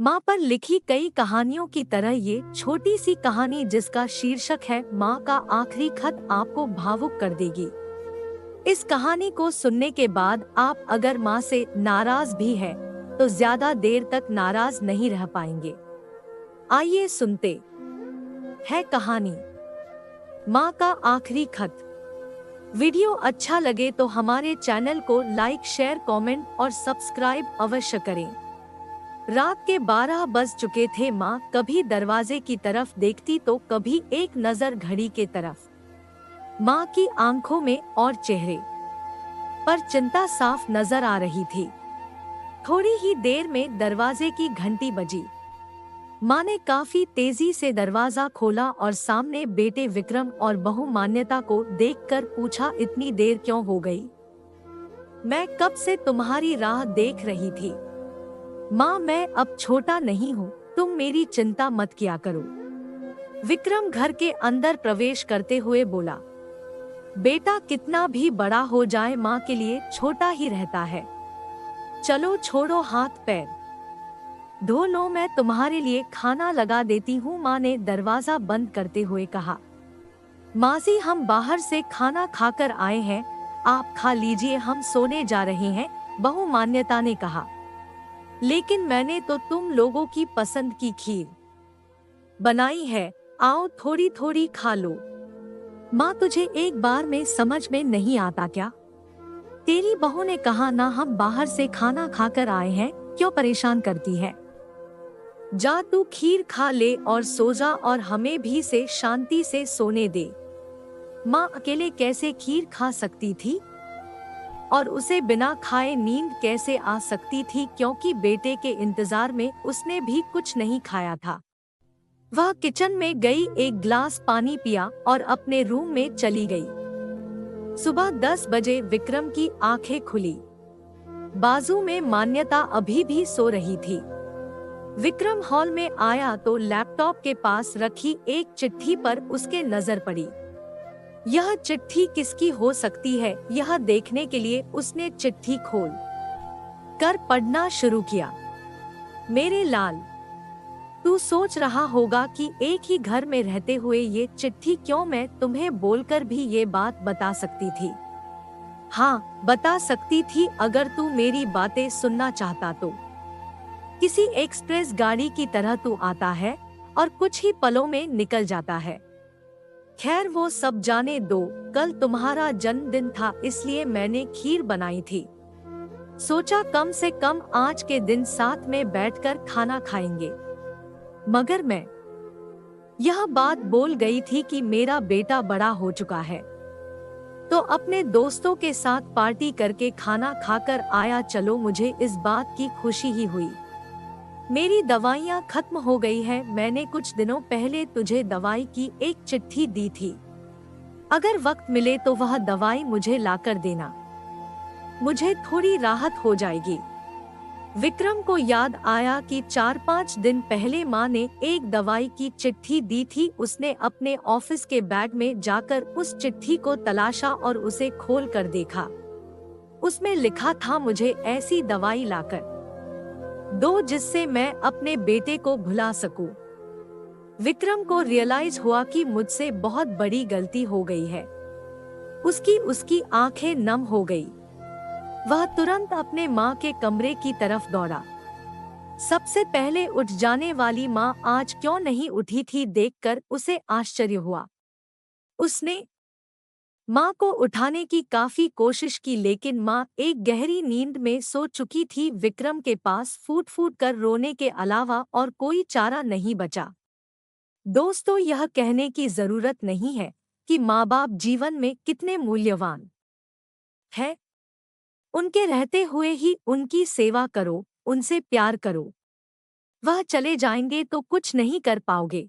माँ पर लिखी कई कहानियों की तरह ये छोटी सी कहानी जिसका शीर्षक है माँ का आखिरी खत आपको भावुक कर देगी। इस कहानी को सुनने के बाद आप अगर माँ से नाराज भी है तो ज्यादा देर तक नाराज नहीं रह पाएंगे। आइए सुनते है कहानी माँ का आखिरी खत। वीडियो अच्छा लगे तो हमारे चैनल को लाइक, शेयर, कमेंट और सब्सक्राइब अवश्य करें। रात के 12 बज चुके थे। माँ कभी दरवाजे की तरफ देखती तो कभी एक नजर घड़ी के तरफ। माँ की आंखों में और चेहरे पर चिंता साफ नजर आ रही थी। थोड़ी ही देर में दरवाजे की घंटी बजी। माँ ने काफी तेजी से दरवाजा खोला और सामने बेटे विक्रम और बहू मान्यता को देखकर पूछा, इतनी देर क्यों हो गई? मैं कब से तुम्हारी राह देख रही थी। माँ, मैं अब छोटा नहीं हूँ, तुम मेरी चिंता मत किया करो। विक्रम घर के अंदर प्रवेश करते हुए बोला, बेटा कितना भी बड़ा हो जाए माँ के लिए छोटा ही रहता है। चलो छोड़ो हाथ पैर, धो लो, मैं तुम्हारे लिए खाना लगा देती हूँ। माँ ने दरवाजा बंद करते हुए कहा, मासी हम बाहर से खाना खाकर आए हैं, आप खा लीजिए, हम सोने जा रहे हैं। बहू मान्यता ने कहा, लेकिन मैंने तो तुम लोगों की पसंद की खीर बनाई है, आओ थोड़ी थोड़ी खा लो। माँ, तुझे एक बार में समझ में नहीं आता क्या? तेरी बहू ने कहा ना, हम बाहर से खाना खाकर आए हैं, क्यों परेशान करती है? जा तू खीर खा ले और सो जा, और हमें भी से शांति से सोने दे। माँ अकेले कैसे खीर खा सकती थी और उसे बिना खाए नींद कैसे आ सकती थी, क्योंकि बेटे के इंतजार में उसने भी कुछ नहीं खाया था। वह किचन में गई, एक गिलास पानी पिया और अपने रूम में चली गई। सुबह 10 बजे विक्रम की आंखें खुली। बाजू में मान्यता अभी भी सो रही थी। विक्रम हॉल में आया तो लैपटॉप के पास रखी एक चिट्ठी पर उसके नजर पड़ी। यह चिट्ठी किसकी हो सकती है, यह देखने के लिए उसने चिट्ठी खोल कर पढ़ना शुरू किया। मेरे लाल, तू सोच रहा होगा कि एक ही घर में रहते हुए ये चिट्ठी क्यों? मैं तुम्हें बोलकर भी ये बात बता सकती थी। हाँ, बता सकती थी अगर तू मेरी बातें सुनना चाहता तो। किसी एक्सप्रेस गाड़ी की तरह तू आता है और कुछ ही पलों में निकल जाता है। खैर वो सब जाने दो, कल तुम्हारा जन्मदिन था इसलिए मैंने खीर बनाई थी। सोचा कम से कम आज के दिन साथ में बैठकर खाना खाएंगे। मगर मैं यह बात बोल गई थी कि मेरा बेटा बड़ा हो चुका है तो अपने दोस्तों के साथ पार्टी करके खाना खाकर आया। चलो, मुझे इस बात की खुशी ही हुई। मेरी दवाइयाँ खत्म हो गई है। मैंने कुछ दिनों पहले तुझे दवाई की एक चिट्ठी दी थी, अगर वक्त मिले तो वह दवाई मुझे लाकर देना, मुझे थोड़ी राहत हो जाएगी। विक्रम को याद आया कि 4-5 दिन पहले माँ ने एक दवाई की चिट्ठी दी थी। उसने अपने ऑफिस के बैग में जाकर उस चिट्ठी को तलाशा और उसे खोल कर देखा। उसमें लिखा था, मुझे ऐसी दवाई लाकर दो जिससे मैं अपने बेटे को भुला सकूं। विक्रम को रियलाइज हुआ कि मुझसे बहुत बड़ी गलती हो गई है। उसकी आंखें नम हो गई। वह तुरंत अपने माँ के कमरे की तरफ दौड़ा। सबसे पहले उठ जाने वाली माँ आज क्यों नहीं उठी थी, देखकर उसे आश्चर्य हुआ। उसने माँ को उठाने की काफी कोशिश की, लेकिन माँ एक गहरी नींद में सो चुकी थी। विक्रम के पास फूट फूट कर रोने के अलावा और कोई चारा नहीं बचा। दोस्तों, यह कहने की जरूरत नहीं है कि माँ बाप जीवन में कितने मूल्यवान है। उनके रहते हुए ही उनकी सेवा करो, उनसे प्यार करो। वह चले जाएंगे तो कुछ नहीं कर पाओगे।